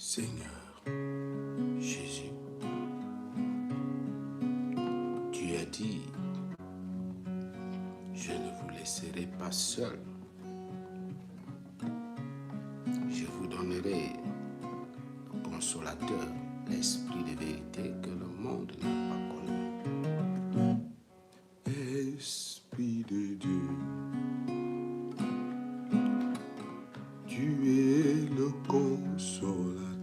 Seigneur Jésus, tu as dit, je ne vous laisserai pas seul. Je vous donnerai le consolateur, l'esprit de vérité que le monde n'a pas connu. Esprit de Dieu, tu es le consolateur.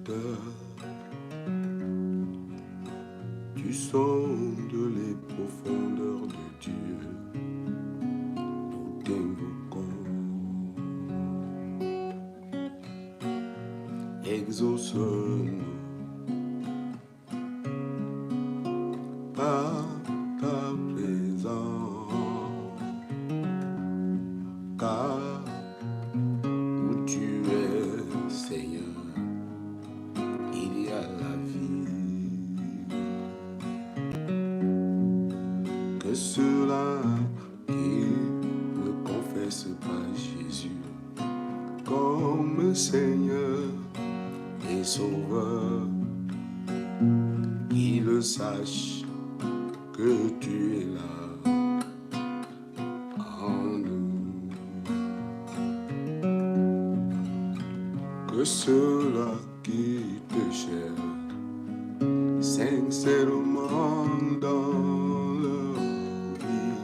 Tu sondes les profondeurs de Dieu. Nous t'invoquons. Exauce-nous par ta présence, car où tu es, Seigneur, il y a la vie. Que ceux-là qui ne confessent pas Jésus comme Seigneur et Sauveur, qu'ils sachent que tu es là en nous. Que ceux-là qui te cherchent sincèrement dans leur vie,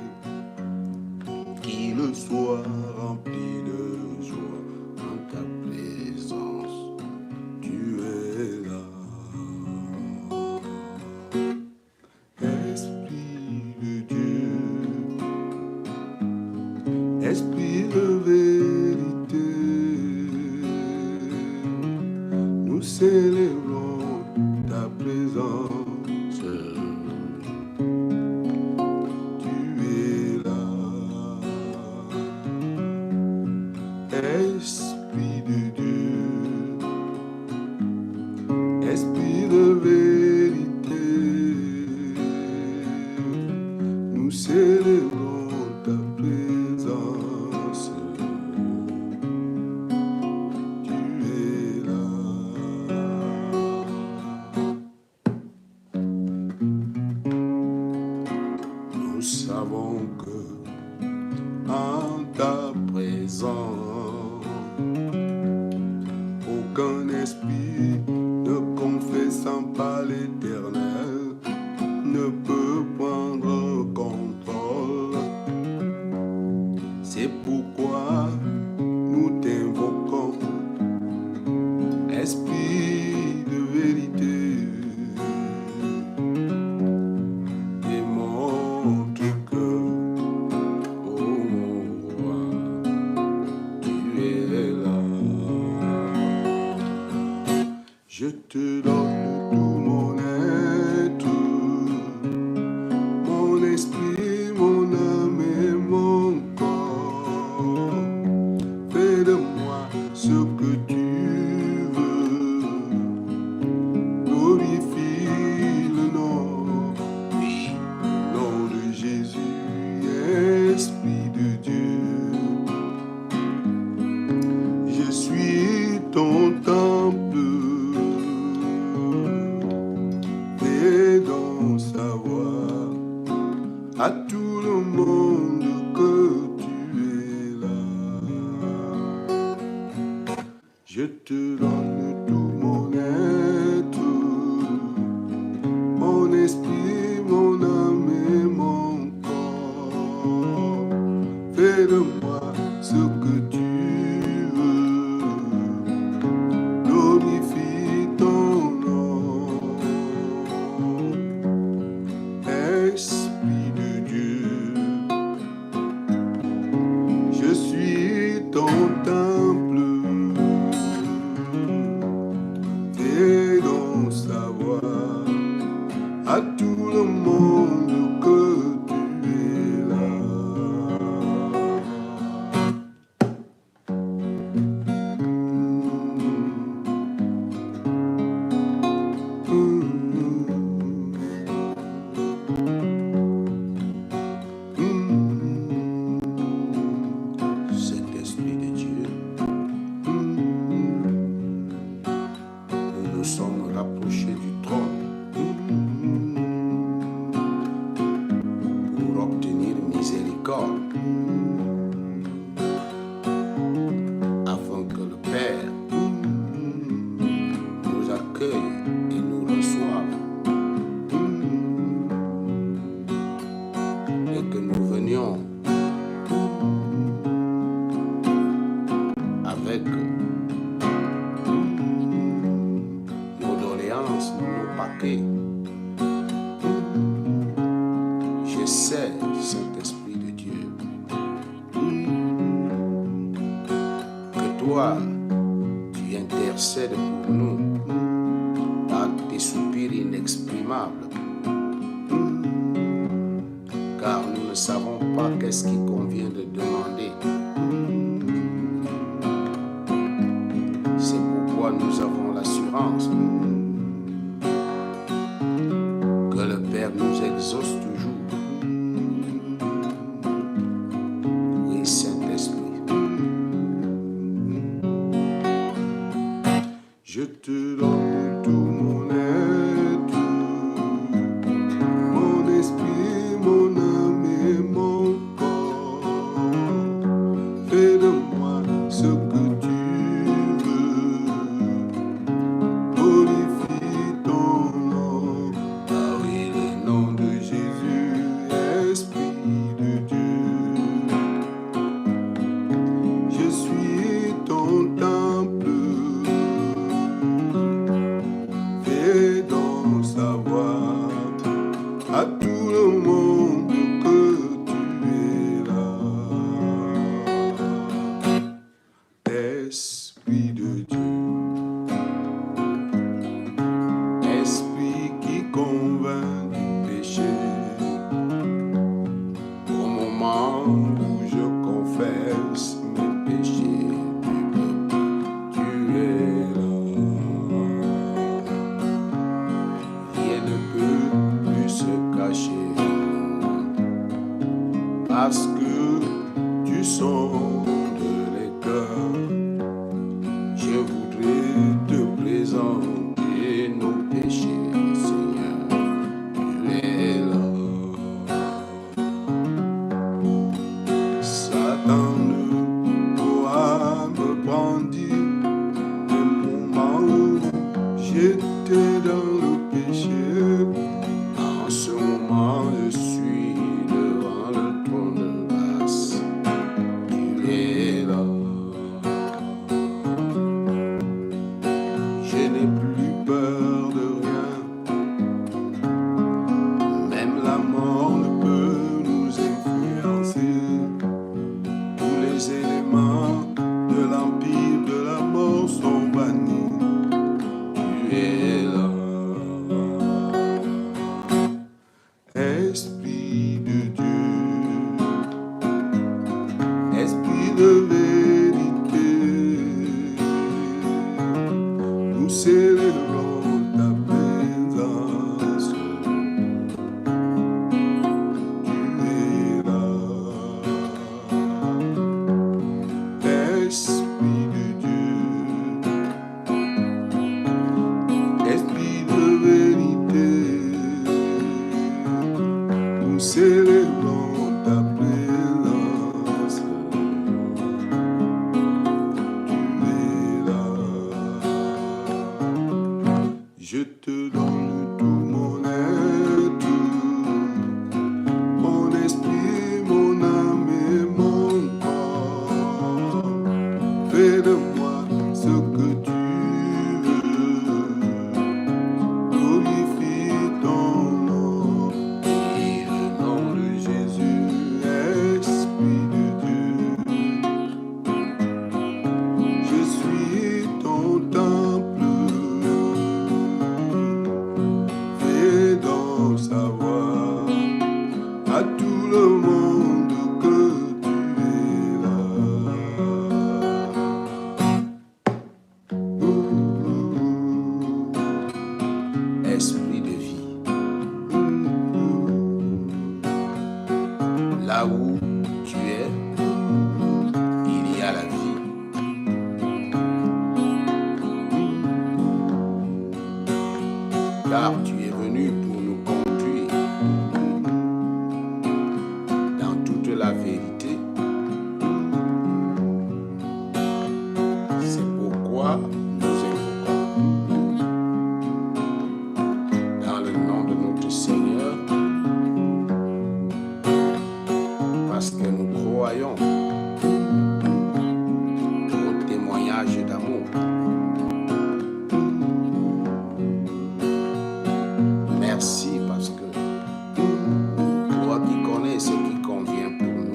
qu'ils soient remplis de joie en ta présence. Tu es là. Esprit de Dieu, Esprit de vérité, nous célébrons ta présence. Tu es là. Esprit de Dieu, Esprit de vérité, nous célébrons ta présence. Tu es là. Nous savons que en ta présence, aucun esprit ne confessant pas l'Éternel ne peut prendre contrôle. C'est pourquoi nous t'invoquons, Esprit de vérité. Démontre que, oh mon roi, tu es là. Je te donne tout mon être, mon esprit, mon âme et mon corps. Fais de moi ce que tu veux. Glorifie le nom, oui, le nom de Jésus, Esprit de Dieu. Je suis ton temple. Fais donc savoir à tout le monde que tu es là. Je te donne tout mon être, mon esprit, mon âme et mon corps. Fais de moi ce que tu veux. Glorifie ton nom. Esprit de Dieu, je suis ton temple. Fais donc savoir à tout le monde que tu es là. Saint-Esprit de Dieu, nous nous sommes rapprochés du trône pour obtenir miséricorde, afin que le Père nous accueille et nous reçoive, et que nous venions avec nos doléances, nos paquets. Je sais, Saint-Esprit de Dieu, que toi, tu intercèdes pour nous par tes soupirs inexprimables, car nous ne savons pas qu'est-ce qu'il convient de demander. C'est pourquoi nous avons l'assurance que le Père nous exauce toujours. Oui, Saint-Esprit. Je te donne tout mon être, mon esprit, mon âme et mon corps. Fais de moi ce que tu veux, glorifie ton nom. Ah oui, le nom de Jésus, Esprit de Dieu. Je suis ton temple. Fais donc savoir à tout le monde que tu es là. Esprit de Dieu, esprit qui convainc du péché, au moment où je confesse mes péchés, tu es là. Rien ne peut plus se cacher, parce que tu sondes les cœurs. Je voudrais te présenter nos péchés, Seigneur, tu es là. Satan ne pourra me brandir le moment où j'étais dans le péché. En ce moment, je suis devant le trône de grâce. Tu es là. Je n'ai plus peur de rien. Même la mort ne peut nous influencer. Tous les éléments de l'empire de la mort sont bannis. Tu es là. Esprit de Dieu, esprit de vérité, nous célébrons ta présence. Tu es là. Esprit de Dieu, esprit de vérité, nous célébrons ta présence. Tu es là. Je te donne tout mon être, mon esprit, mon âme et mon corps. Fais de moi ce que tu veux, glorifie ton nom. Et le nom de Jésus, Esprit de Dieu. Je suis ton temple. Fais donc savoir à tout le monde que tu es là. Esprit de vie, là où tu es, il y a la vie. car tu es venu pour nous conduire dans toute la vérité. C'est pourquoi nous invoquons dans le nom de notre Seigneur, parce que nous croyons au témoignage d'amour. Merci parce que toi qui connais ce qui convient pour nous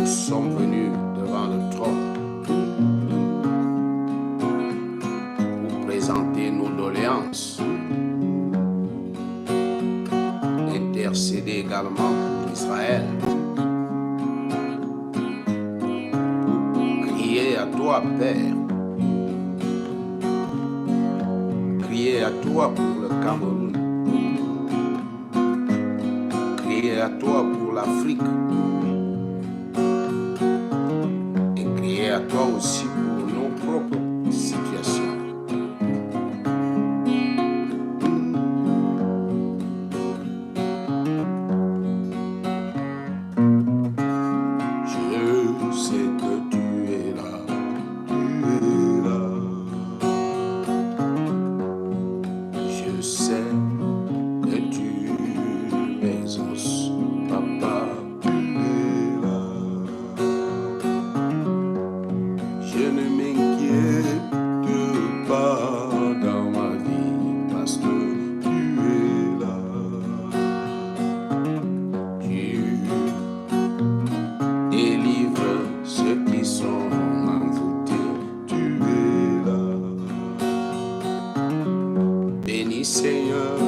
sommes venus devant le trône pour présenter nos doléances, intercéder également pour Israël, pour crier à toi, Père, crier à toi pour le Cameroun, crier à toi pour l'Afrique, et crier à toi aussi pour nos propres situations. Je sais que tu es là, tu es là. Je sais que tu m'exauces, papa, tu es là. Je ne m'inquiète pas dans ma vie parce que tu es là. Tu délivres ceux qui sont envoûtés, tu es là. Béni Seigneur,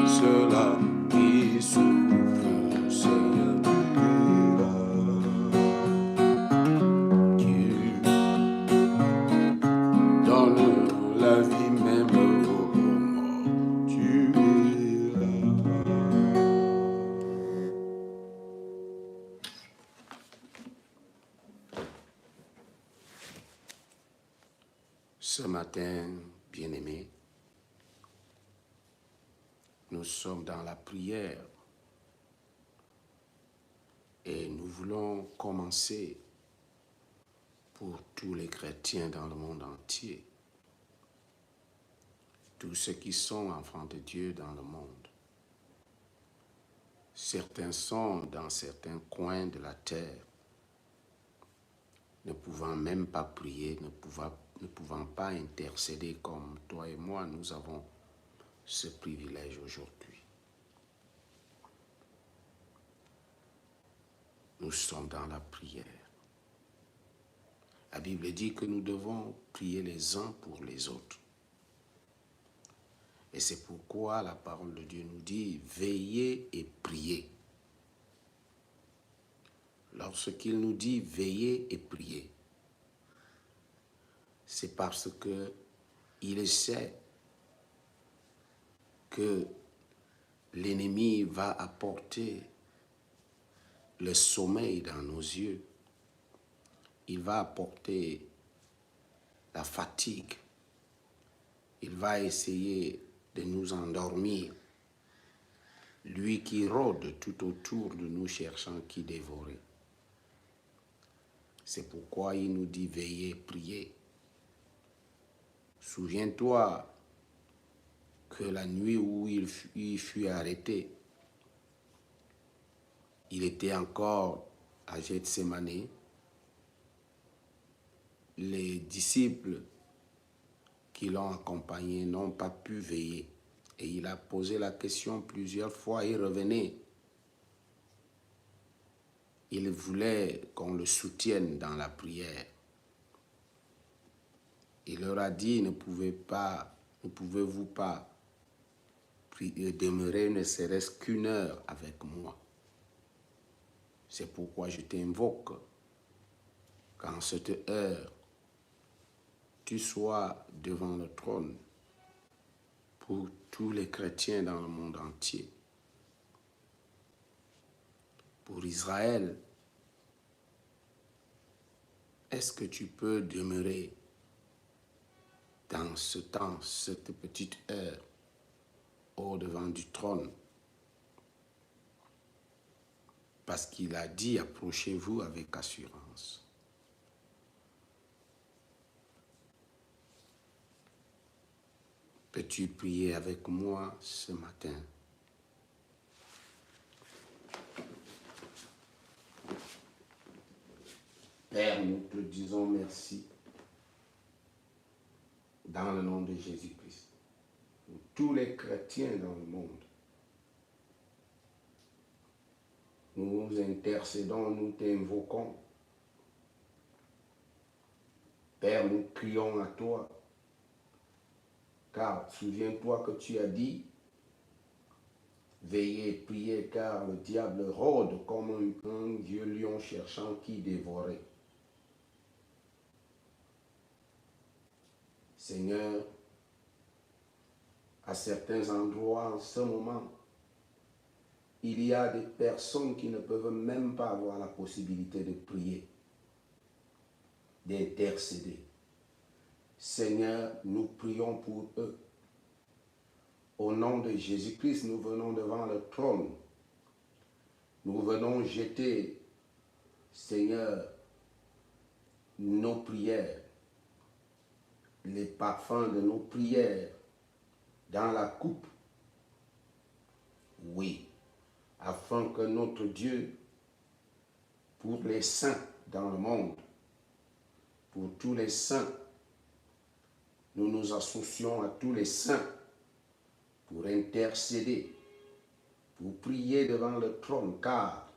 ceux-là qui souffrent, Seigneur, tu es là. Tu donnes la vie même aux morts, tu es là. Ce matin, bien-aimés, nous sommes dans la prière et nous voulons commencer pour tous les chrétiens dans le monde entier, tous ceux qui sont enfants de Dieu dans le monde. Certains sont dans certains coins de la terre, ne pouvant même pas prier, ne pouvant pas intercéder comme toi et moi, nous avons ce privilège aujourd'hui. Nous sommes dans la prière. La Bible dit que nous devons prier les uns pour les autres. Et c'est pourquoi la parole de Dieu nous dit « Veillez et priez ». Lorsqu'il nous dit « Veillez et priez », c'est parce qu'il sait que l'ennemi va apporter le sommeil dans nos yeux. Il va apporter la fatigue. Il va essayer de nous endormir. Lui qui rôde tout autour de nous cherchant qui dévorer. C'est pourquoi il nous dit veillez, priez. Souviens-toi que la nuit où il fut arrêté, il était encore à Gethsémani. Les disciples qui l'ont accompagné n'ont pas pu veiller. Et il a posé la question plusieurs fois, il revenait. Il voulait qu'on le soutienne dans la prière. Il leur a dit, ne pouvez-vous pas demeurer ne serait-ce qu'une heure avec moi. C'est pourquoi je t'invoque qu'en cette heure, tu sois devant le trône pour tous les chrétiens dans le monde entier. Pour Israël, est-ce que tu peux demeurer dans ce temps, cette petite heure, au-devant du trône. Parce qu'il a dit, approchez-vous avec assurance. Peux-tu prier avec moi ce matin? Père, nous te disons merci dans le nom de Jésus-Christ. Pour tous les chrétiens dans le monde, nous nous intercédons, nous t'invoquons. Père, nous crions à toi, car souviens-toi que tu as dit, veillez, priez, car le diable rôde comme un vieux lion cherchant qui dévorer. Seigneur, à certains endroits, en ce moment, il y a des personnes qui ne peuvent même pas avoir la possibilité de prier, d'intercéder. Seigneur, nous prions pour eux. Au nom de Jésus-Christ, nous venons devant le trône. Nous venons jeter, Seigneur, nos prières, les parfums de nos prières dans la coupe. Oui, afin que notre Dieu, pour les saints dans le monde, pour tous les saints, nous nous associons à tous les saints pour intercéder, pour prier devant le trône, car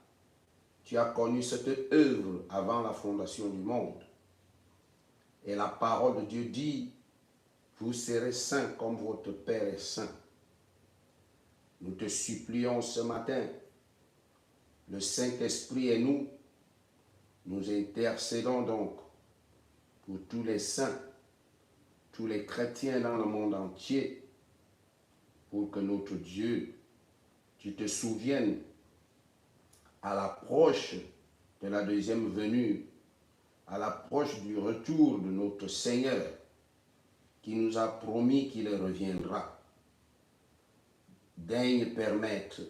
tu as connu cette œuvre avant la fondation du monde. Et la parole de Dieu dit, vous serez saints comme votre Père est saint. Nous te supplions ce matin, le Saint-Esprit et nous intercédons donc pour tous les saints, tous les chrétiens dans le monde entier, pour que notre Dieu, tu te souviennes à l'approche de la deuxième venue, à l'approche du retour de notre Seigneur, qui nous a promis qu'il reviendra. Daigne permettre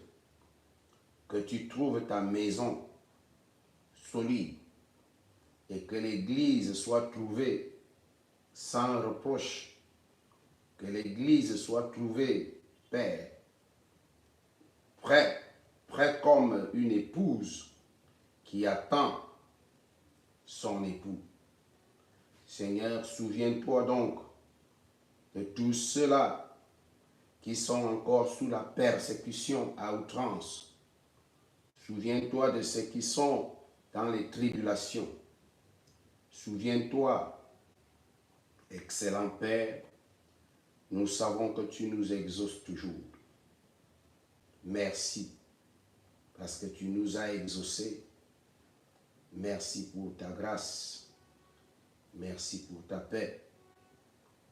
que tu trouves ta maison solide et que l'Église soit trouvée sans reproche, que l'Église soit trouvée, Père, prêt comme une épouse qui attend son époux. Seigneur, souviens-toi donc de tous ceux-là qui sont encore sous la persécution à outrance. Souviens-toi de ceux qui sont dans les tribulations. Souviens-toi, excellent Père, nous savons que tu nous exauces toujours. Merci, parce que tu nous as exaucés. Merci pour ta grâce. Merci pour ta paix.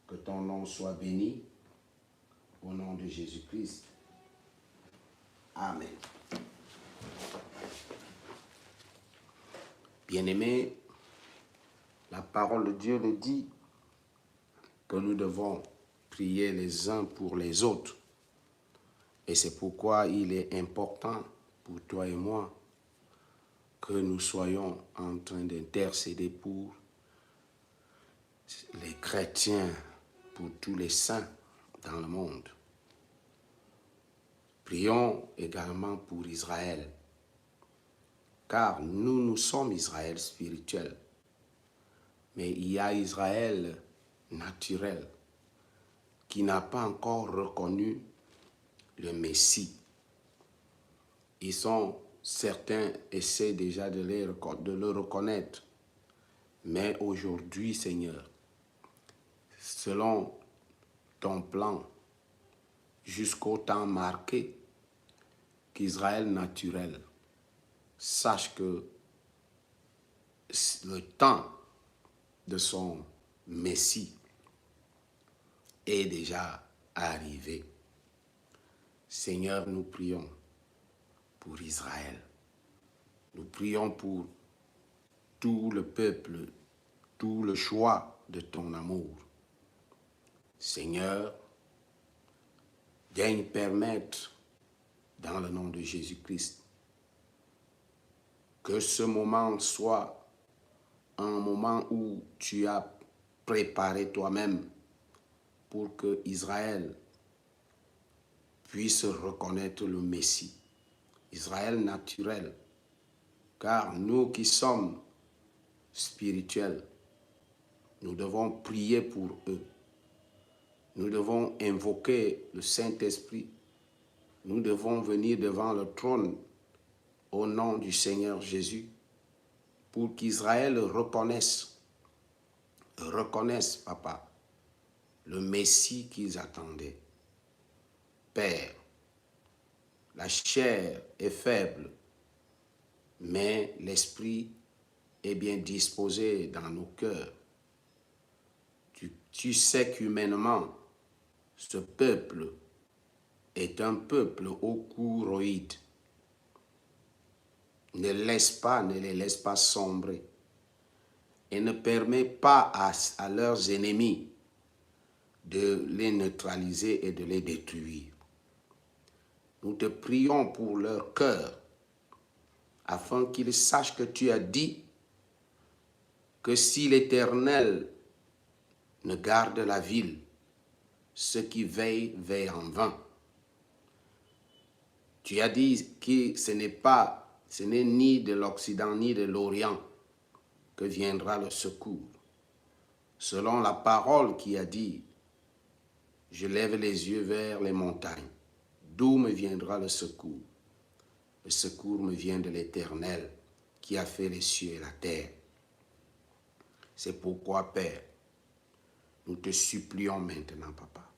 Que ton nom soit béni. Au nom de Jésus-Christ. Amen. Bien-aimés, la parole de Dieu le dit que nous devons prier les uns pour les autres. Et c'est pourquoi il est important pour toi et moi que nous soyons en train d'intercéder pour les chrétiens, pour tous les saints dans le monde. Prions également pour Israël, car nous sommes Israël spirituel, mais il y a Israël naturel qui n'a pas encore reconnu le Messie. Certains essaient déjà de le reconnaître, mais aujourd'hui, Seigneur, selon ton plan, jusqu'au temps marqué, qu'Israël naturel sache que le temps de son Messie est déjà arrivé. Seigneur, nous prions pour Israël. Nous prions pour tout le peuple, tout le choix de ton amour. Seigneur, daigne permettre, dans le nom de Jésus-Christ, que ce moment soit un moment où tu as préparé toi-même pour que Israël puisse reconnaître le Messie. Israël naturel, car nous qui sommes spirituels, nous devons prier pour eux. Nous devons invoquer le Saint-Esprit. Nous devons venir devant le trône au nom du Seigneur Jésus pour qu'Israël reconnaisse, Papa, le Messie qu'ils attendaient. Père, la chair est faible, mais l'esprit est bien disposé dans nos cœurs. Tu sais qu'humainement, ce peuple est un peuple au cou roïde. Ne les laisse pas sombrer et ne permet pas à leurs ennemis de les neutraliser et de les détruire. Nous te prions pour leur cœur, afin qu'ils sachent que tu as dit que si l'Éternel ne garde la ville, ceux qui veillent, veillent en vain. Tu as dit que ce n'est ni de l'Occident ni de l'Orient que viendra le secours. Selon la parole qui a dit, je lève les yeux vers les montagnes. D'où me viendra le secours? Le secours me vient de l'Éternel qui a fait les cieux et la terre. C'est pourquoi, Père, nous te supplions maintenant, Papa.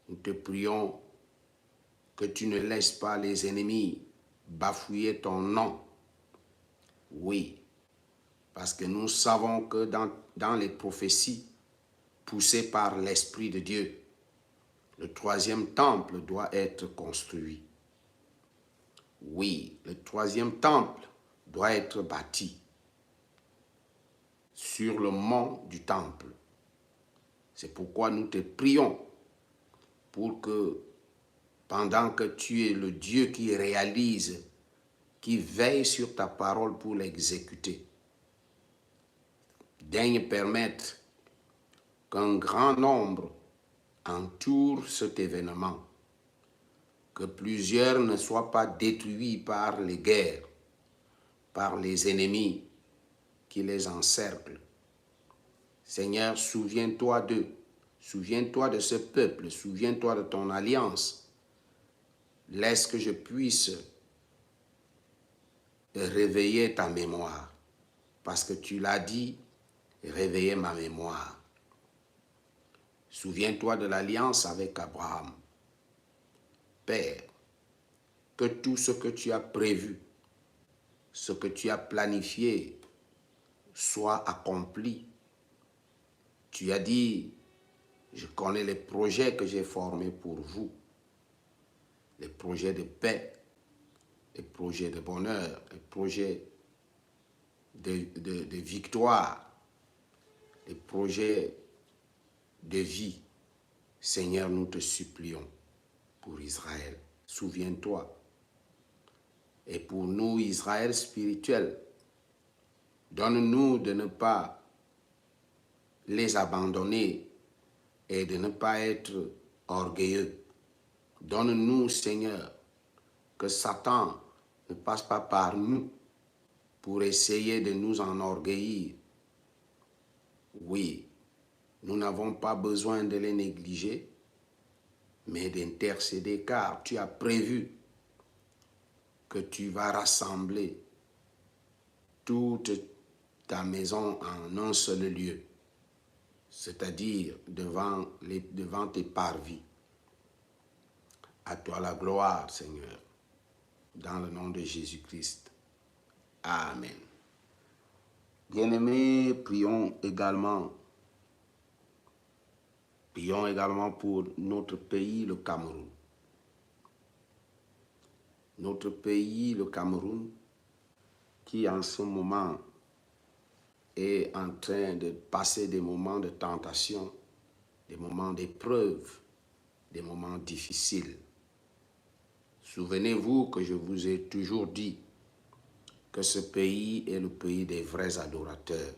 Nous te prions que tu ne laisses pas les ennemis bafouiller ton nom. Oui, parce que nous savons que dans les prophéties poussées par l'Esprit de Dieu, le troisième temple doit être construit. Oui, le troisième temple doit être bâti sur le mont du temple. C'est pourquoi nous te prions pour que, pendant que tu es le Dieu qui réalise, qui veille sur ta parole pour l'exécuter, daigne permettre qu'un grand nombre entoure cet événement, que plusieurs ne soient pas détruits par les guerres, par les ennemis qui les encerclent. Seigneur, souviens-toi d'eux, souviens-toi de ce peuple, souviens-toi de ton alliance. Laisse que je puisse réveiller ta mémoire, parce que tu l'as dit, réveiller ma mémoire. Souviens-toi de l'alliance avec Abraham. Père, que tout ce que tu as prévu, ce que tu as planifié, soit accompli. Tu as dit, je connais les projets que j'ai formés pour vous, les projets de paix, les projets de bonheur, les projets de victoire, les projets de vie. Seigneur, nous te supplions pour Israël. Souviens-toi. Et pour nous, Israël spirituel, donne-nous de ne pas les abandonner et de ne pas être orgueilleux. Donne-nous, Seigneur, que Satan ne passe pas par nous pour essayer de nous enorgueillir. Oui, nous n'avons pas besoin de les négliger, mais d'intercéder, car tu as prévu que tu vas rassembler toute ta maison en un seul lieu, c'est-à-dire devant tes parvis. À toi la gloire, Seigneur, dans le nom de Jésus-Christ. Amen. Bien-aimés, prions également pour notre pays, le Cameroun. Notre pays, le Cameroun, qui en ce moment est en train de passer des moments de tentation, des moments d'épreuve, des moments difficiles. Souvenez-vous que je vous ai toujours dit que ce pays est le pays des vrais adorateurs.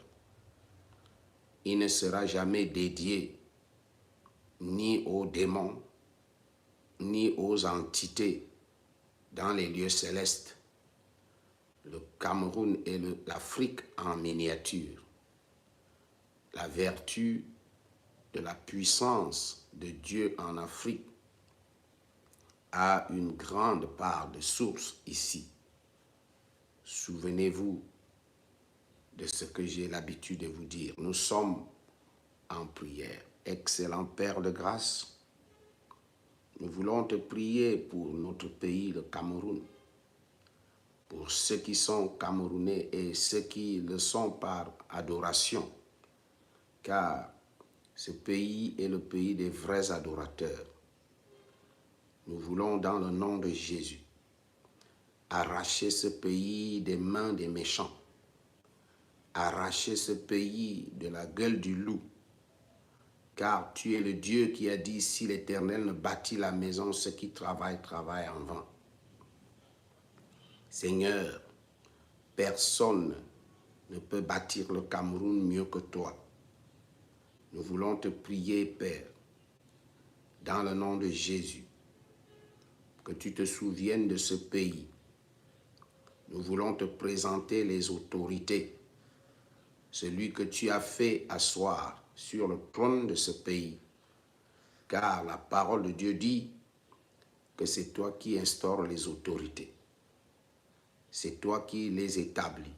Il ne sera jamais dédié ni aux démons, ni aux entités dans les lieux célestes. Le Cameroun est l'Afrique en miniature. La vertu de la puissance de Dieu en Afrique a une grande part de source ici. Souvenez-vous de ce que j'ai l'habitude de vous dire. Nous sommes en prière. Excellent Père de grâce, nous voulons te prier pour notre pays, le Cameroun, pour ceux qui sont Camerounais et ceux qui le sont par adoration, car ce pays est le pays des vrais adorateurs. Nous voulons, dans le nom de Jésus, arracher ce pays des mains des méchants, arracher ce pays de la gueule du loup, car tu es le Dieu qui a dit, si l'Éternel ne bâtit la maison, ceux qui travaillent, travaillent en vain. Seigneur, personne ne peut bâtir le Cameroun mieux que toi. Nous voulons te prier, Père, dans le nom de Jésus, que tu te souviennes de ce pays. Nous voulons te présenter les autorités, celui que tu as fait asseoir sur le trône de ce pays, car la parole de Dieu dit que c'est toi qui instaures les autorités, c'est toi qui les établis.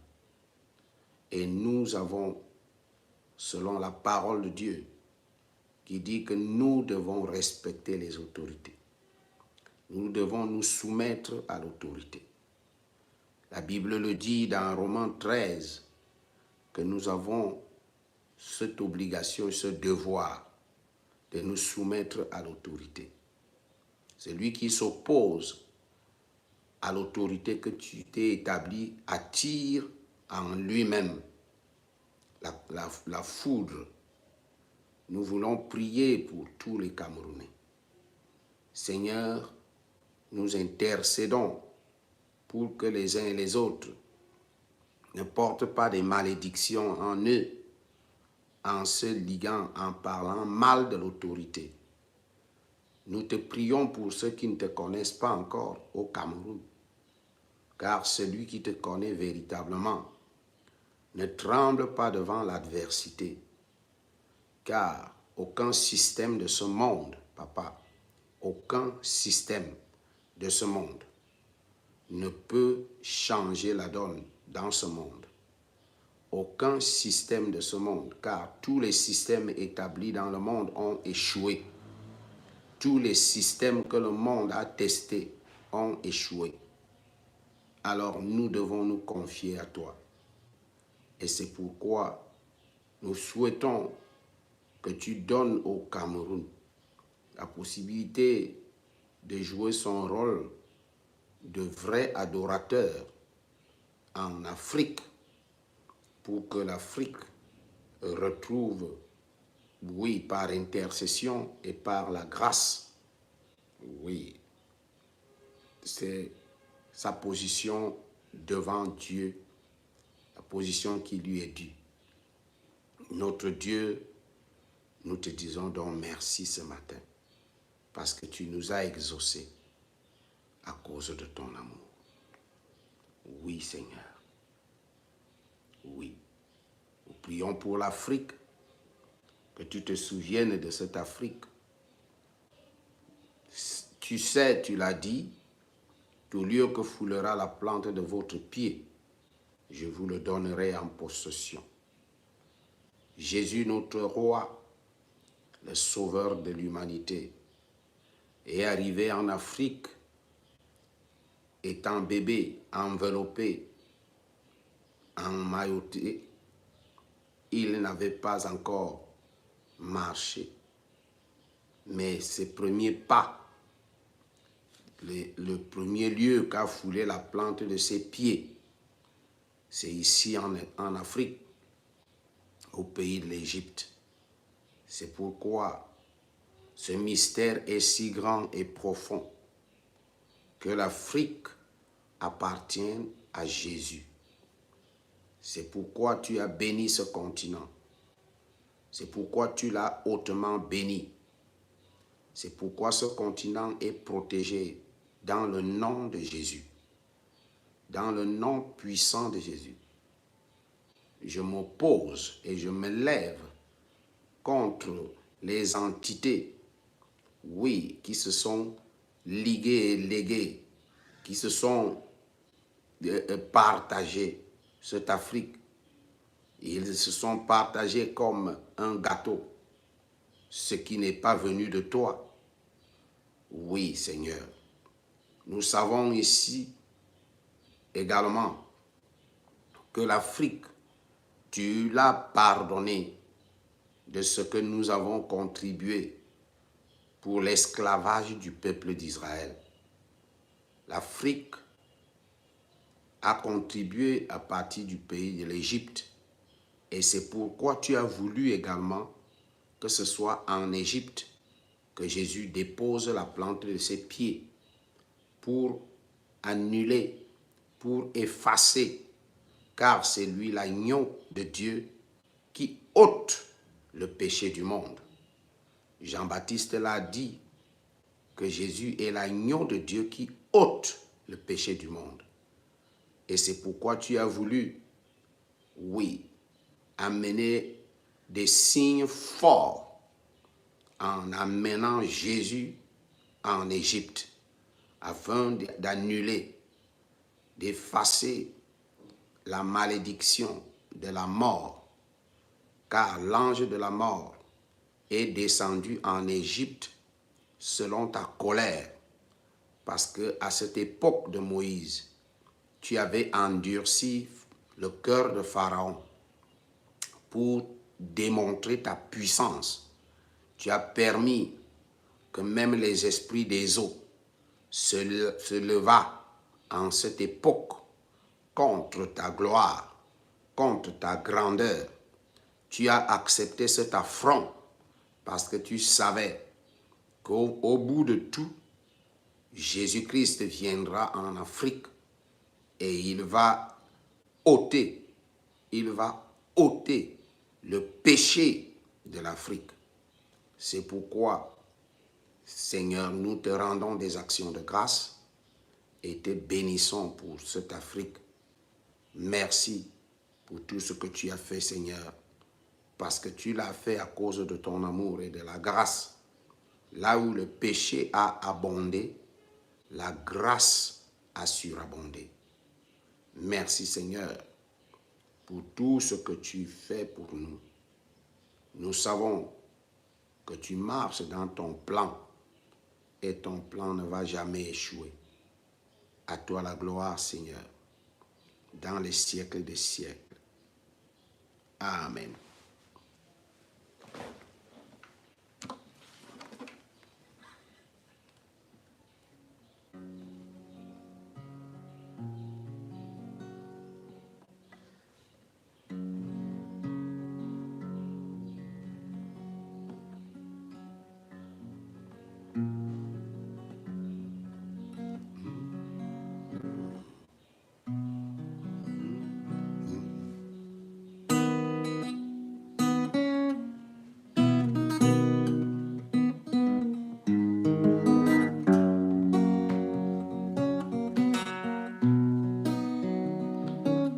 Et nous avons, selon la parole de Dieu, qui dit que nous devons respecter les autorités. Nous devons nous soumettre à l'autorité. La Bible le dit dans Romains 13, que nous avons cette obligation, ce devoir de nous soumettre à l'autorité. Celui qui s'oppose à l'autorité que tu t'es établie attire en lui-même la foudre. Nous voulons prier pour tous les Camerounais. Seigneur, nous intercédons pour que les uns et les autres ne portent pas des malédictions en eux, en se liguant, en parlant mal de l'autorité. Nous te prions pour ceux qui ne te connaissent pas encore au Cameroun, car celui qui te connaît véritablement ne tremble pas devant l'adversité, car aucun système de ce monde, papa, aucun système de ce monde ne peut changer la donne dans ce monde. Aucun système de ce monde, car tous les systèmes établis dans le monde ont échoué. Tous les systèmes que le monde a testés ont échoué. Alors nous devons nous confier à toi. Et c'est pourquoi nous souhaitons que tu donnes au Cameroun la possibilité de jouer son rôle de vrai adorateur en Afrique, pour que l'Afrique retrouve, oui, par intercession et par la grâce, oui, c'est sa position devant Dieu, la position qui lui est due. Notre Dieu, nous te disons donc merci ce matin, parce que tu nous as exaucés à cause de ton amour. Oui, Seigneur. Oui. Nous prions pour l'Afrique, que tu te souviennes de cette Afrique. Tu sais, tu l'as dit, tout lieu que foulera la plante de votre pied, je vous le donnerai en possession. Jésus, notre roi, le sauveur de l'humanité, est arrivé en Afrique, étant bébé, enveloppé, emmailloté. Il n'avait pas encore marché. Mais ses premiers pas, le premier lieu qu'a foulé la plante de ses pieds, c'est ici en Afrique, au pays de l'Égypte. C'est pourquoi Ce mystère est si grand et profond que l'Afrique appartient à Jésus. C'est pourquoi tu as béni ce continent. C'est pourquoi tu l'as hautement béni. C'est pourquoi ce continent est protégé dans le nom de Jésus. Dans le nom puissant de Jésus. Je m'oppose et je me lève contre les entités, oui, qui se sont liguées et léguées, qui se sont partagées cette Afrique. Ils se sont partagés comme un gâteau, ce qui n'est pas venu de toi. Oui, Seigneur. Nous savons ici également que l'Afrique, tu l'as pardonné de ce que nous avons contribué pour l'esclavage du peuple d'Israël. L'Afrique a contribué à partir du pays de l'Égypte. Et c'est pourquoi tu as voulu également que ce soit en Égypte que Jésus dépose la plante de ses pieds pour annuler, pour effacer, car c'est lui l'agneau de Dieu qui ôte le péché du monde. Jean-Baptiste l'a dit, que Jésus est l'agneau de Dieu qui ôte le péché du monde. Et c'est pourquoi tu as voulu, oui, amener des signes forts en amenant Jésus en Égypte, afin d'annuler, d'effacer la malédiction de la mort, car l'ange de la mort est descendu en Égypte selon ta colère, parce que à cette époque de Moïse, tu avais endurci le cœur de Pharaon pour démontrer ta puissance. Tu as permis que même les esprits des eaux se leva en cette époque contre ta gloire, contre ta grandeur. Tu as accepté cet affront parce que tu savais qu'au bout de tout, Jésus-Christ viendra en Afrique et il va ôter le péché de l'Afrique. C'est pourquoi, Seigneur, nous te rendons des actions de grâce et te bénissons pour cette Afrique. Merci pour tout ce que tu as fait, Seigneur, parce que tu l'as fait à cause de ton amour et de la grâce. Là où le péché a abondé, la grâce a surabondé. Merci, Seigneur, pour tout ce que tu fais pour nous. Nous savons que tu marches dans ton plan et ton plan ne va jamais échouer. À toi la gloire, Seigneur, dans les siècles des siècles. Amen.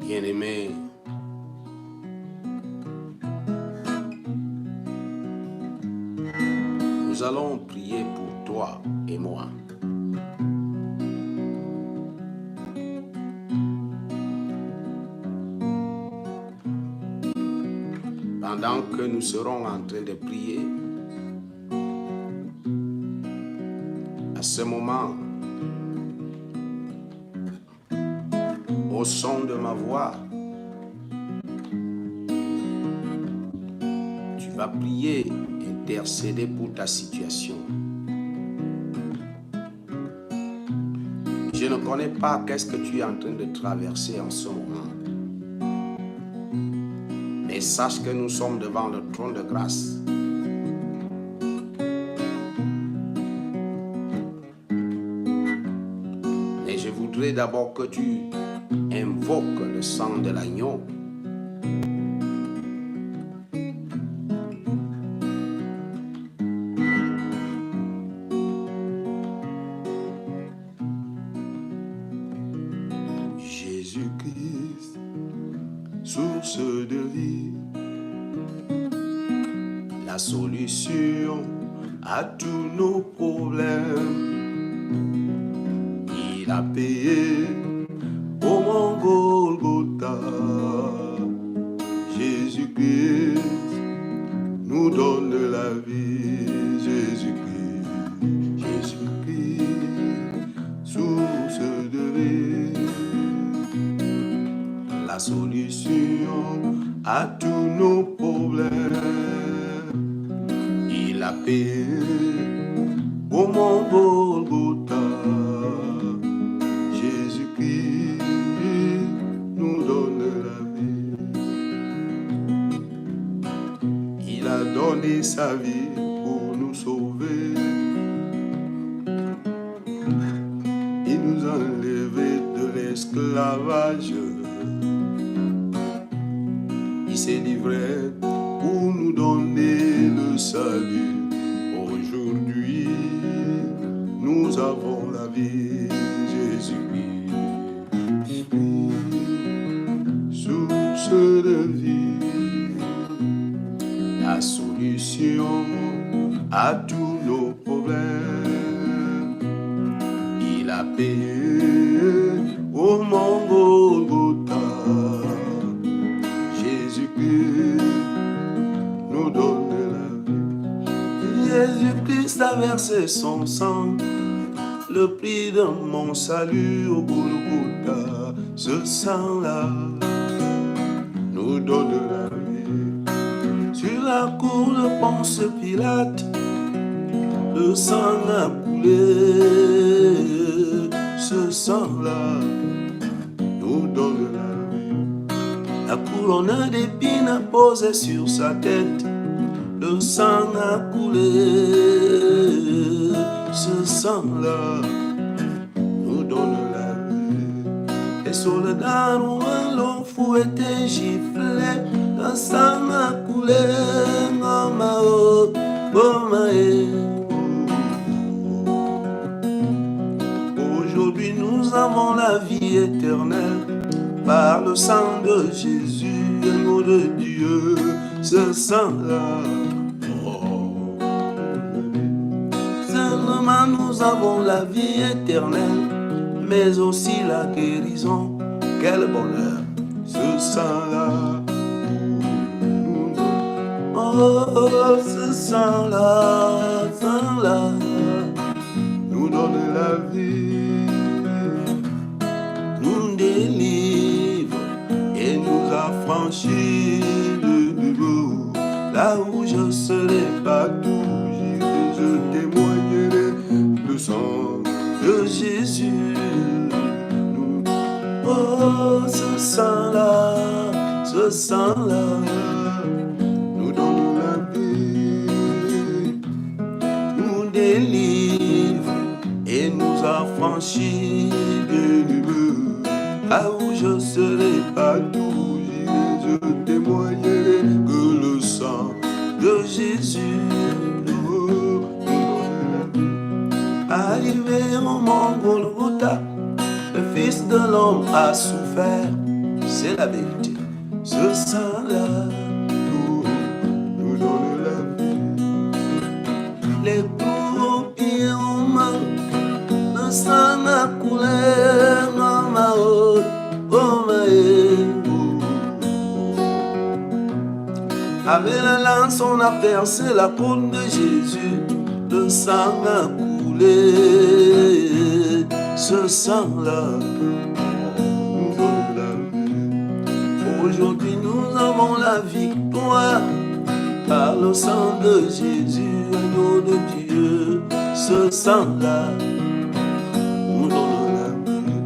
Bien-aimé, nous allons prier pour toi et moi. Pendant que nous serons en train de prier, à ce moment, au son de ma voix, tu vas prier, intercéder pour ta situation. Je ne connais pas qu'est-ce que tu es en train de traverser en ce moment. Mais sache que nous sommes devant le trône de grâce. voudrais d'abord que tu invoques le sang de l'agneau. Jésus-Christ, source de vie, la solution à tous nos problèmes. Il a payé au mont Golgotha. Jésus-Christ nous donne la vie. Jésus-Christ, Jésus-Christ, source de vie, la solution à tous nos problèmes. Il a payé au mont Golgotha. Jésus-Christ nous donne la vie. Il a donné sa vie pour nous sauver. Il nous a enlevés de l'esclavage. Il s'est livré pour nous donner le salut. Aujourd'hui, nous avons la vie. Jésus-Christ, source de vie, la solution à tous nos problèmes. Il a payé au mont Golgotha. Jésus-Christ nous donne la vie. Jésus-Christ a versé son sang, le prix de mon salut au Golgotha. Ce sang-là nous donne la vie. Sur la cour de Ponce Pilate, le sang a coulé. Ce sang-là nous donne la vie. La couronne d'épines posée sur sa tête, le sang a coulé. Ce sang-là nous donne la vie. Les soldats l'ont fouetté, giflé, le sang a coulé. Aujourd'hui nous avons la vie éternelle par le sang de Jésus, agneau de Dieu. Ce sang-là, nous avons la vie éternelle, mais aussi la guérison. Quel bonheur, ce sang-là. Oh, ce sang-là, sang-là, nous donne la vie, nous délivre et nous affranchit de nouveau. Là où je serai partout, je témoignerai le sang de Jésus. Oh, ce sang-là, nous donne la vie, nous délivre et nous affranchit de nouveau. Là où je serai partout, je témoignerai que le sang de Jésus. Arrivé au mont Golgotha, le Fils de l'homme a souffert, c'est la vérité. Ce sang-là nous donne la vie. Les clous aux pieds aux mains, le sang a coulé, avec la lance on a percé la côte de Jésus, le sang a coulé. Ce sang-là nous donne la vie. Aujourd'hui nous avons la victoire par le sang de Jésus, agneau de Dieu. Ce sang-là nous donne la vie.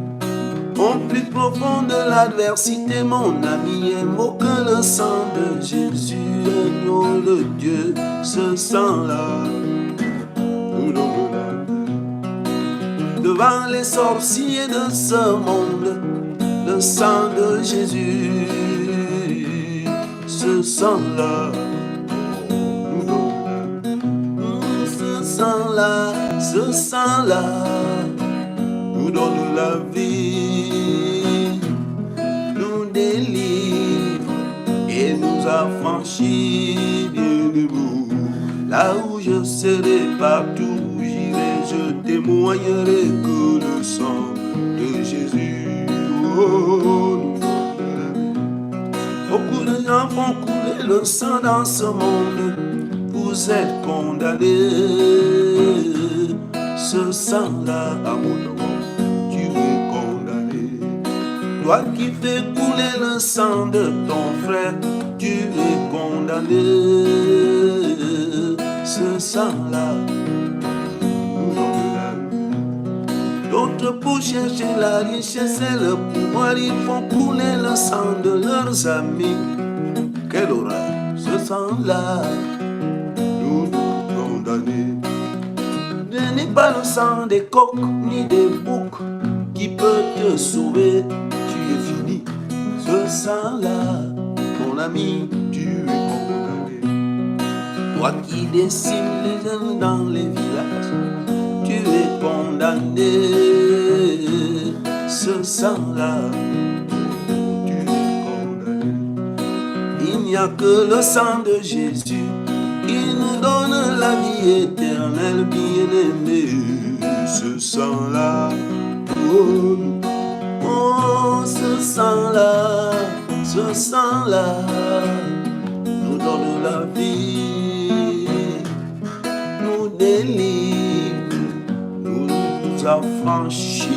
Au plus profond de l'adversité, mon ami, aime que le sang de Jésus, agneau de Dieu. Ce sang-là nous donne la vie. De devant les sorciers de ce monde, le sang de Jésus, ce sang-là, ce sang-là, nous donne la vie, nous délivre et nous affranchit bien debout. Là où je serai partout, j'irai, je témoignerai que le sang de Jésus. Beaucoup de gens font couler le sang dans ce monde. Vous êtes condamnés. Ce sang-là, tu es condamné. Toi qui fais couler le sang de ton frère, tu es condamné. Ce sang-là, d'autres pour chercher la richesse et le pouvoir, ils font couler le sang de leurs amis. Quelle horreur, ce sang-là, nous condamnés. Ce n'est pas le sang des coqs ni des boucs qui peut te sauver, tu es fini. Ce sang-là, mon ami, tu es condamné. Toi qui décimes les jeunes dans les villages, tu es condamné. Ce sang-là, tu es condamné. Il n'y a que le sang de Jésus qui nous donne la vie éternelle, bien-aimé. Ce sang-là, oh, oh, ce sang-là, nous donne la vie, nous délivre, nous affranchit.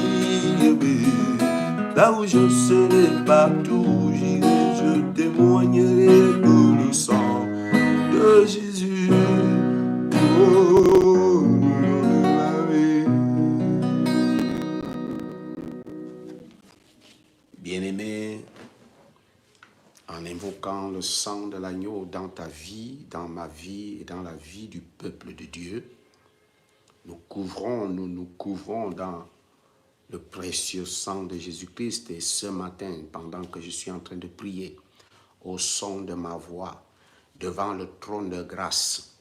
Là où je serai partout, j'irai, je témoignerai de le sang de Jésus. Oh, Bien-aimé, en invoquant le sang de l'agneau dans ta vie, dans ma vie et dans la vie du peuple de Dieu, nous nous couvrons dans le précieux sang de Jésus-Christ. Et ce matin, pendant que je suis en train de prier, au son de ma voix, devant le trône de grâce,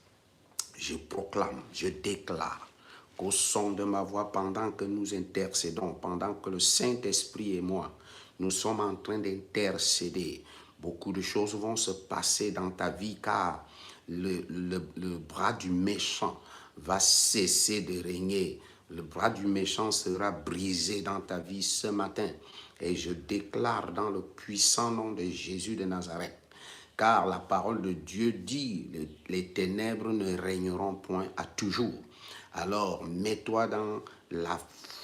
je proclame, je déclare qu'au son de ma voix, pendant que nous intercédons, pendant que le Saint-Esprit et moi, nous sommes en train d'intercéder, beaucoup de choses vont se passer dans ta vie, car le bras du méchant va cesser de régner. Le bras du méchant sera brisé dans ta vie ce matin. Et je déclare dans le puissant nom de Jésus de Nazareth, car la parole de Dieu dit, les ténèbres ne régneront point à toujours. Alors, mets-toi dans la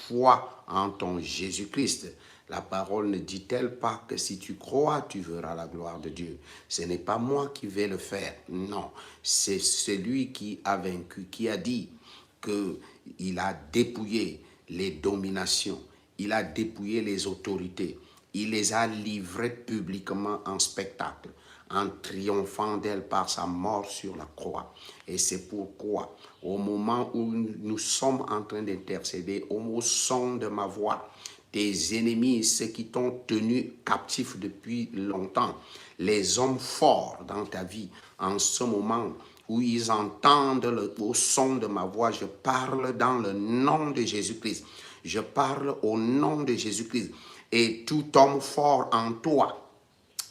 foi en ton Jésus-Christ. La parole ne dit-elle pas que si tu crois, tu verras la gloire de Dieu? Ce n'est pas moi qui vais le faire. Non, c'est celui qui a vaincu, qui a dit qu'il a dépouillé les dominations, il a dépouillé les autorités, il les a livrées publiquement en spectacle, en triomphant d'elle par sa mort sur la croix. Et c'est pourquoi, au moment où nous sommes en train d'intercéder, au son de ma voix, tes ennemis, ceux qui t'ont tenu captif depuis longtemps, les hommes forts dans ta vie, en ce moment où ils entendent le son de ma voix, je parle dans le nom de Jésus-Christ. Je parle au nom de Jésus-Christ. Et tout homme fort en toi,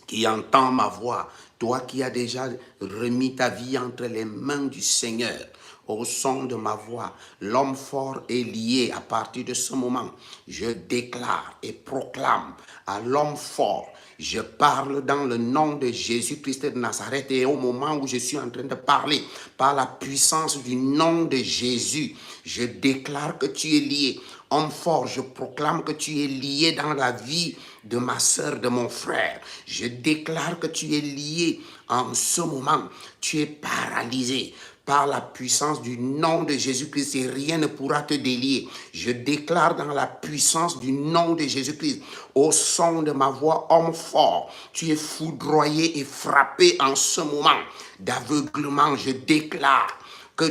qui entend ma voix, toi qui as déjà remis ta vie entre les mains du Seigneur, au son de ma voix, l'homme fort est lié. À partir de ce moment, je déclare et proclame à l'homme fort, je parle dans le nom de Jésus-Christ de Nazareth, et au moment où je suis en train de parler, par la puissance du nom de Jésus, je déclare que tu es lié. Homme fort, je proclame que tu es lié dans la vie de ma soeur, de mon frère. Je déclare que tu es lié en ce moment. Tu es paralysé par la puissance du nom de Jésus-Christ et rien ne pourra te délier. Je déclare dans la puissance du nom de Jésus-Christ, au son de ma voix, homme fort, tu es foudroyé et frappé en ce moment d'aveuglement. Je déclare que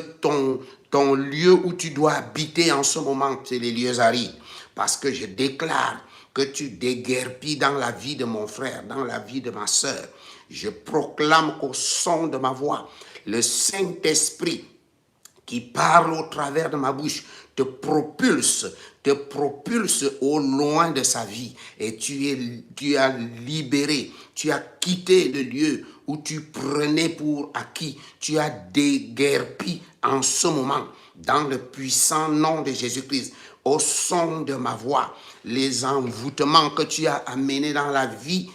Ton lieu où tu dois habiter en ce moment, c'est les lieux arides. Parce que je déclare que tu déguerpis dans la vie de mon frère, dans la vie de ma sœur. Je proclame qu'au son de ma voix, le Saint-Esprit qui parle au travers de ma bouche te propulse au loin de sa vie. Et tu as libéré, tu as quitté le lieu où tu prenais pour acquis. Tu as déguerpi en ce moment, dans le puissant nom de Jésus-Christ. Au son de ma voix, les envoûtements que tu as amenés dans la vie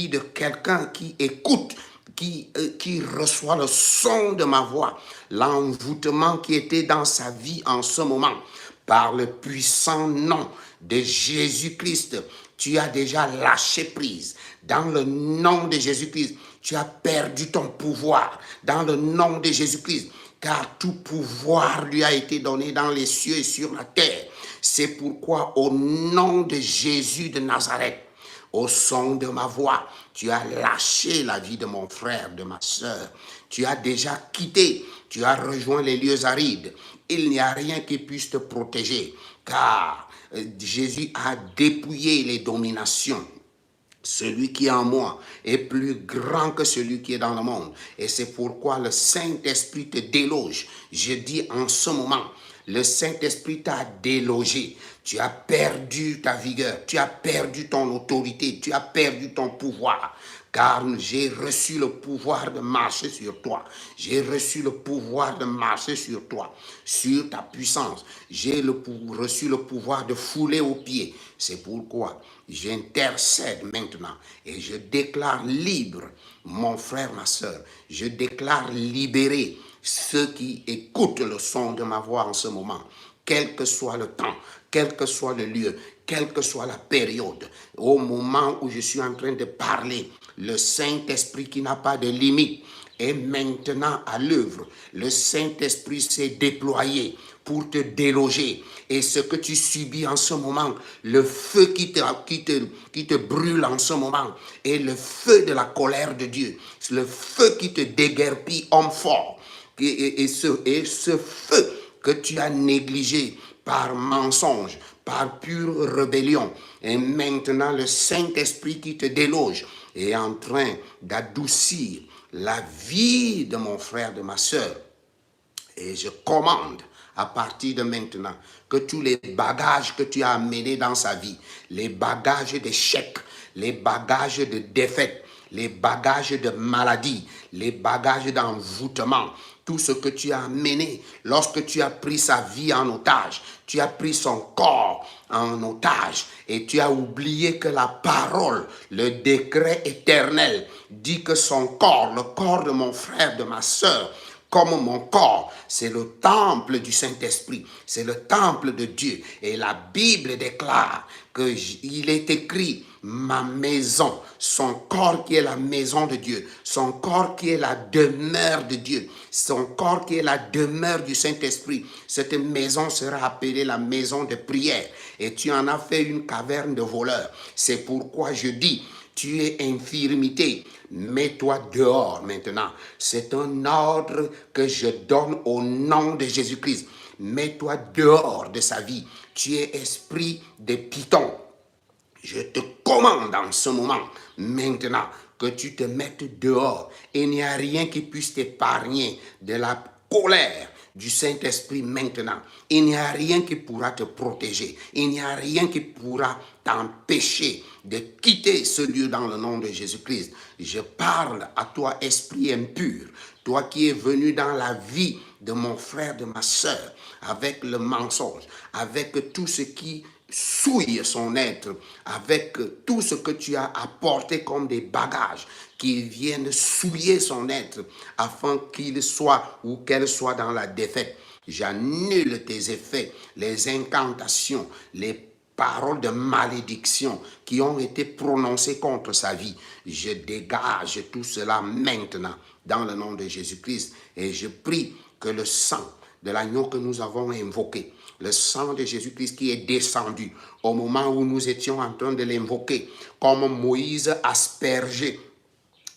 de quelqu'un qui écoute, qui reçoit le son de ma voix, l'envoûtement qui était dans sa vie en ce moment, par le puissant nom de Jésus-Christ, tu as déjà lâché prise. Dans le nom de Jésus-Christ, tu as perdu ton pouvoir. Dans le nom de Jésus-Christ, car tout pouvoir lui a été donné dans les cieux et sur la terre. C'est pourquoi, au nom de Jésus de Nazareth, au son de ma voix, tu as lâché la vie de mon frère, de ma sœur. Tu as déjà quitté, tu as rejoint les lieux arides. Il n'y a rien qui puisse te protéger, car Jésus a dépouillé les dominations. Celui qui est en moi est plus grand que celui qui est dans le monde. Et c'est pourquoi le Saint-Esprit te déloge. Je dis en ce moment, le Saint-Esprit t'a délogé. Tu as perdu ta vigueur, tu as perdu ton autorité, tu as perdu ton pouvoir. Car j'ai reçu le pouvoir de marcher sur toi. J'ai reçu le pouvoir de marcher sur toi, sur ta puissance. J'ai reçu le pouvoir de fouler aux pieds. C'est pourquoi j'intercède maintenant et je déclare libre mon frère, ma soeur. Je déclare libéré ceux qui écoutent le son de ma voix en ce moment. Quel que soit le temps, quel que soit le lieu, quelle que soit la période, au moment où je suis en train de parler, le Saint-Esprit qui n'a pas de limite est maintenant à l'œuvre. Le Saint-Esprit s'est déployé pour te déloger. Et ce que tu subis en ce moment, le feu qui te brûle en ce moment, est le feu de la colère de Dieu. C'est le feu qui te déguerpit, homme fort. Et ce feu que tu as négligé par mensonge, par pure rébellion. Et maintenant, le Saint-Esprit qui te déloge est en train d'adoucir la vie de mon frère, de ma sœur. Et je commande à partir de maintenant que tous les bagages que tu as amenés dans sa vie, les bagages d'échec, les bagages de défaite, les bagages de maladie, les bagages d'envoûtement, tout ce que tu as amené lorsque tu as pris sa vie en otage, tu as pris son corps en otage et tu as oublié que la parole, le décret éternel dit que son corps, le corps de mon frère, de ma sœur, comme mon corps, c'est le temple du Saint-Esprit, c'est le temple de Dieu. Et la Bible déclare qu'il est écrit, ma maison, son corps qui est la maison de Dieu, son corps qui est la demeure de Dieu, son corps qui est la demeure du Saint-Esprit. Cette maison sera appelée la maison de prière. Et tu en as fait une caverne de voleurs. C'est pourquoi je dis, tu es infirmité, mets-toi dehors maintenant. C'est un ordre que je donne au nom de Jésus-Christ. Mets-toi dehors de sa vie. Tu es esprit de python. Je te commande en ce moment, maintenant, que tu te mettes dehors. Et il n'y a rien qui puisse t'épargner de la colère du Saint-Esprit maintenant. Il n'y a rien qui pourra te protéger. Il n'y a rien qui pourra t'empêcher de quitter ce lieu dans le nom de Jésus-Christ. Je parle à toi, esprit impur, toi qui es venu dans la vie de mon frère, de ma sœur, avec le mensonge, avec tout ce qui souille son être, avec tout ce que tu as apporté comme des bagages qui viennent souiller son être afin qu'il soit ou qu'elle soit dans la défaite. J'annule tes effets, les incantations, les paroles de malédiction qui ont été prononcées contre sa vie. Je dégage tout cela maintenant dans le nom de Jésus-Christ et je prie que le sang de l'agneau que nous avons invoqué, le sang de Jésus-Christ qui est descendu au moment où nous étions en train de l'invoquer, comme Moïse aspergeait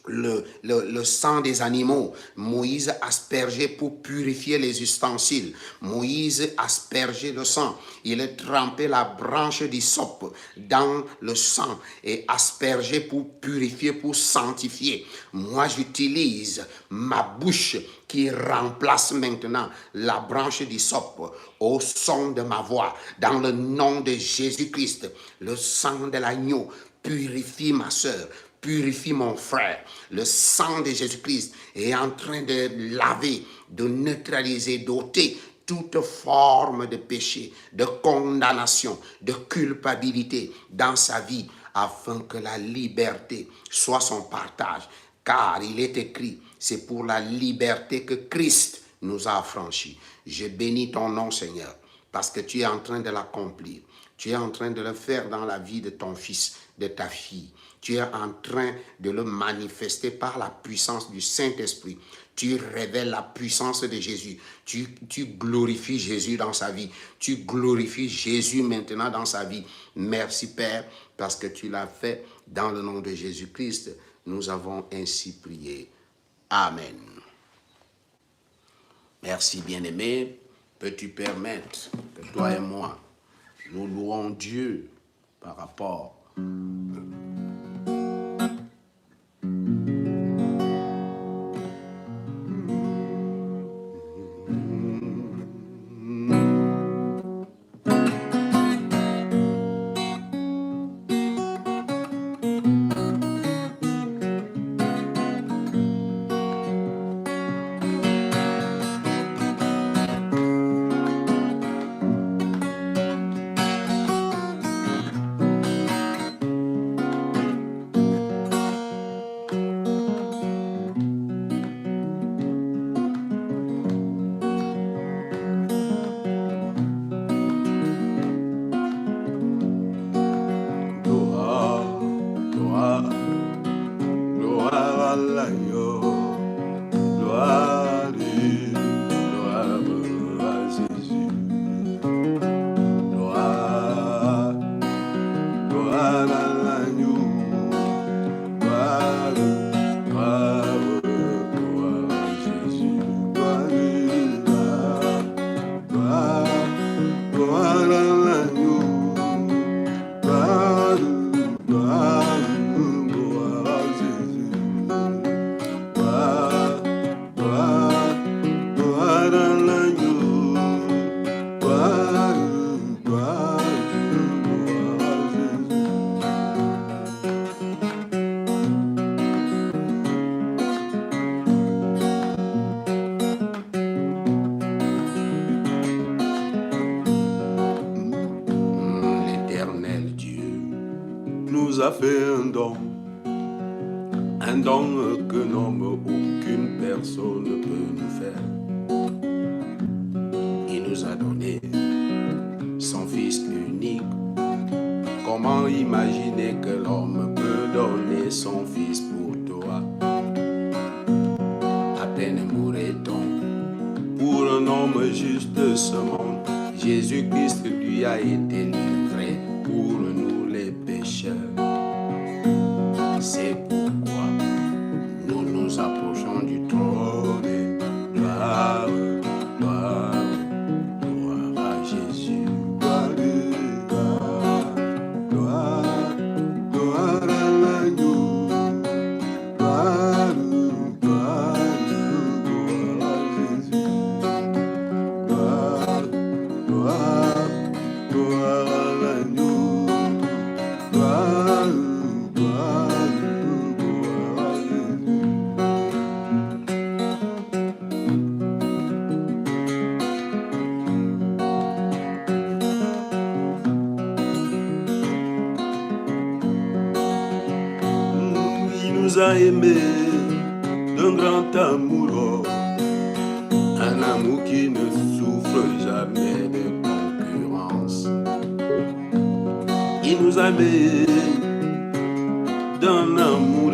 le sang des animaux. Moïse aspergeait pour purifier les ustensiles. Moïse aspergeait le sang. Il a trempé la branche d'hysope dans le sang et aspergeait pour purifier, pour sanctifier. Moi, j'utilise ma bouche qui remplace maintenant la branche d'hysope au son de ma voix. Dans le nom de Jésus-Christ, le sang de l'agneau purifie ma sœur, purifie mon frère. Le sang de Jésus-Christ est en train de laver, de neutraliser, d'ôter toute forme de péché, de condamnation, de culpabilité dans sa vie, afin que la liberté soit son partage. Car il est écrit, c'est pour la liberté que Christ nous a affranchis. Je bénis ton nom, Seigneur, parce que tu es en train de l'accomplir. Tu es en train de le faire dans la vie de ton fils, de ta fille. Tu es en train de le manifester par la puissance du Saint-Esprit. Tu révèles la puissance de Jésus. Tu glorifies Jésus dans sa vie. Tu glorifies Jésus maintenant dans sa vie. Merci Père, parce que tu l'as fait dans le nom de Jésus-Christ. Nous avons ainsi prié. Amen. Merci bien-aimé. Peux-tu permettre que toi et moi, nous louons Dieu par rapport a fait un don que n'homme aucune personne ne peut nous faire. Il nous a donné son Fils unique. Comment imaginer que l'homme peut donner son Fils pour toi? À peine mourrait-on pour un homme juste de ce monde. Jésus-Christ lui a été livré pour nous les pécheurs. C'est pourquoi nous nous approchons du trône et gloire, gloire, gloire à Jésus. Gloire, gloire, gloire à l'agneau. Gloire, gloire, gloire à Jésus. Gloire, gloire, gloire à l'agneau. Gloire, gloire, gloire à Jésus. Il nous a aimés d'un grand amour, un amour qui ne souffre jamais de concurrence. Il nous a aimés d'un amour,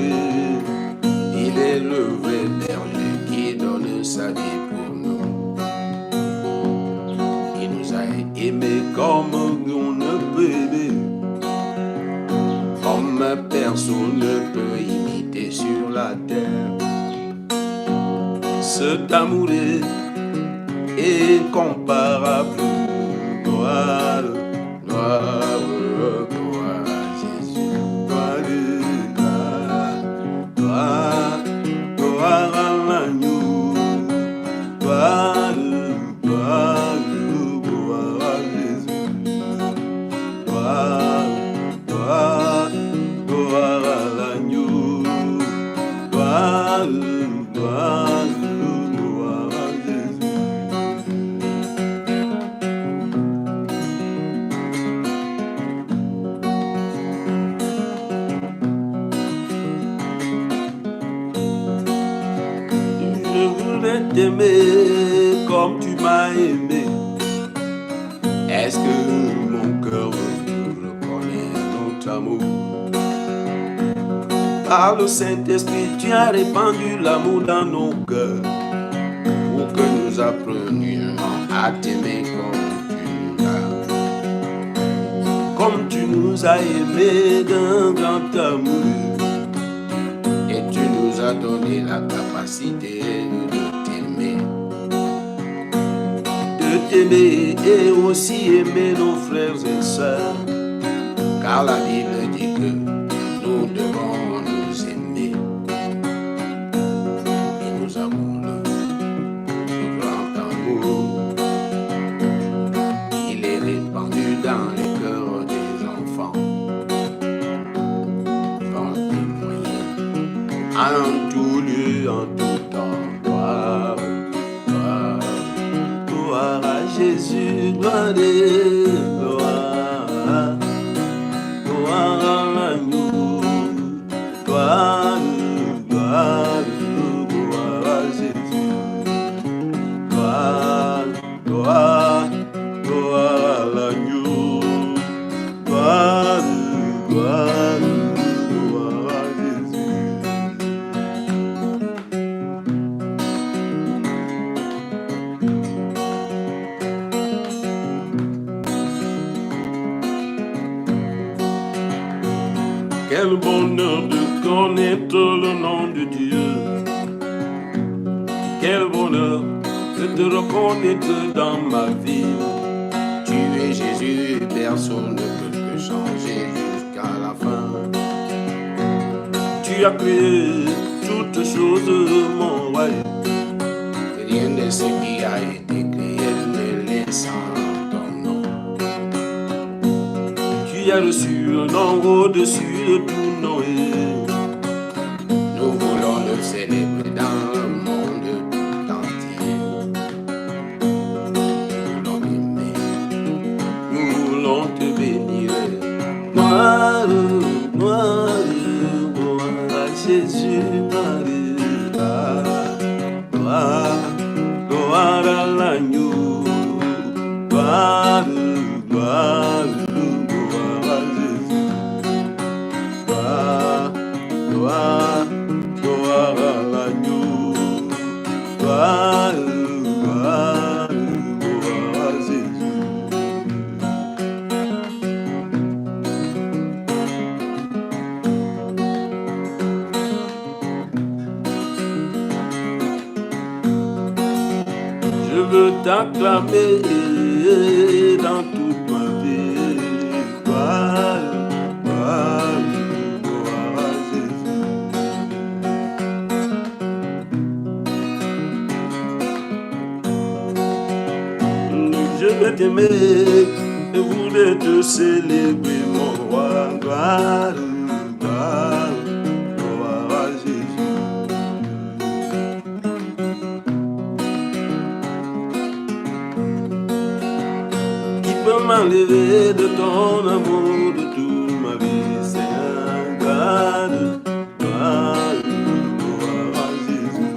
Il est le vrai berger qui donne sa vie pour nous. Il nous a aimés comme on ne peut aimer. comme personne ne peut imiter sur la terre. Cet amour est incomparable. Gloire, gloire, gloire à Jésus. Gloire, gloire, gloire à l'agneau. Gloire, gloire, gloire à Jésus. Gloire, gloire, gloire à l'agneau. Gloire, gloire, gloire à Jésus. Je voudrais t'aimer comme tu m'as aimé. Est-ce que mon cœur reconnaît notre amour? Par le Saint-Esprit, tu as répandu l'amour dans nos cœurs pour que nous apprenions à t'aimer comme tu nous as aimés d'un grand amour. Et tu nous as donné la capacité de t'aimer et aussi aimer nos frères et sœurs. Car la Bible dit que nous devons nous aimer. Et nous avons le grand amour. Il est répandu dans les cœurs des enfants. Pour témoigner en tout lieu, en tout temps. Gloire, gloire, gloire à Jésus, gloire, gloire, gloire à l'agneau. Gloire, gloire, gloire à Jésus. Gloire, gloire, gloire à l'agneau. Gloire, gloire, gloire à Jésus. Quel bonheur de connaître le nom de Dieu. Quel bonheur de te reconnaître dans ma vie. Tu es Jésus, personne ne peut te changer jusqu'à la fin. Tu as créé toutes choses, mon roi. Rien de ce qui a été créé ne l'est sans ton nom. Tu as reçu un nom au-dessus de tout nom. Nous voulons le célébrer dans le monde tout entier. Nous voulons t'aimer, nous voulons te bénir. Gloire, gloire, gloire à Jésus, gloire, gloire, gloire à l'agneau. Gloire, gloire, gloire à Jésus. Gloire, gloire, gloire à l'agneau. Gloire, gloire, gloire à Jésus. Je veux t'acclamer dans toute ma vie. Gloire, gloire, gloire à Jésus. Je veux t'aimer et voudrais te célébrer, mon roi. Gloire, gloire, gloire à Jésus. Qui peut m'enlever de ton amour de toute ma vie, Seigneur? Gloire, gloire, gloire à Jésus.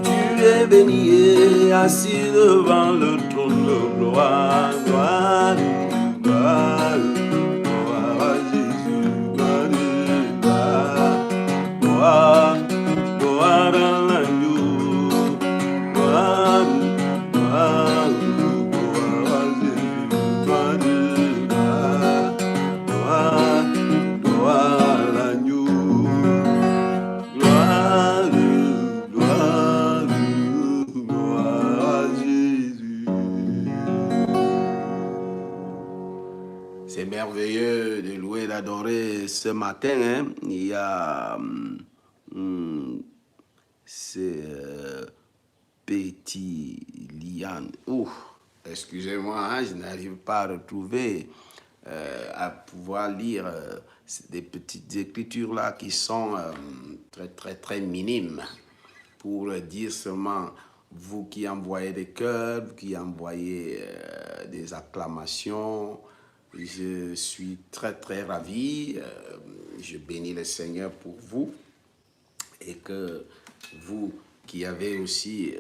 Tu es béni et assis devant le trône de gloire. Gloire, gloire, gloire à Jésus. Gloire, gloire, gloire, gloire à l'agneau. Gloire, gloire, gloire à Jésus. Gloire, adoré ce matin, hein, il y a Petit Liane. Excusez-moi, hein, je n'arrive pas à retrouver, à pouvoir lire des petites écritures là qui sont très, très, très minimes. Pour dire seulement, vous qui envoyez des cœurs, vous qui envoyez des acclamations, je suis très, très ravi. Je bénis le Seigneur pour vous. Et que vous qui avez aussi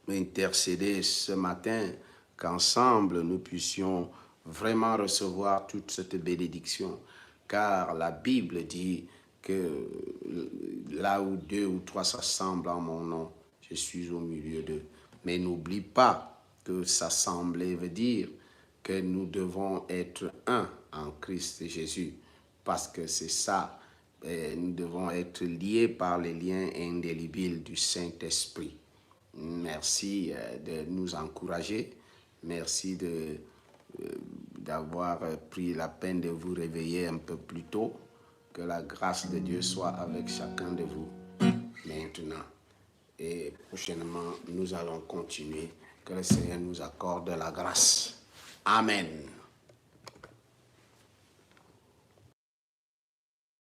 intercédé ce matin, qu'ensemble nous puissions vraiment recevoir toute cette bénédiction. Car la Bible dit que là où 2 ou 3 s'assemblent en mon nom, je suis au milieu d'eux. Mais n'oublie pas que s'assembler veut dire que nous devons être un en Christ Jésus. Parce que c'est ça. Nous devons être liés par les liens indélébiles du Saint-Esprit. Merci de nous encourager. Merci d'avoir pris la peine de vous réveiller un peu plus tôt. Que la grâce de Dieu soit avec chacun de vous maintenant. Et prochainement, nous allons continuer. Que le Seigneur nous accorde la grâce. Amen.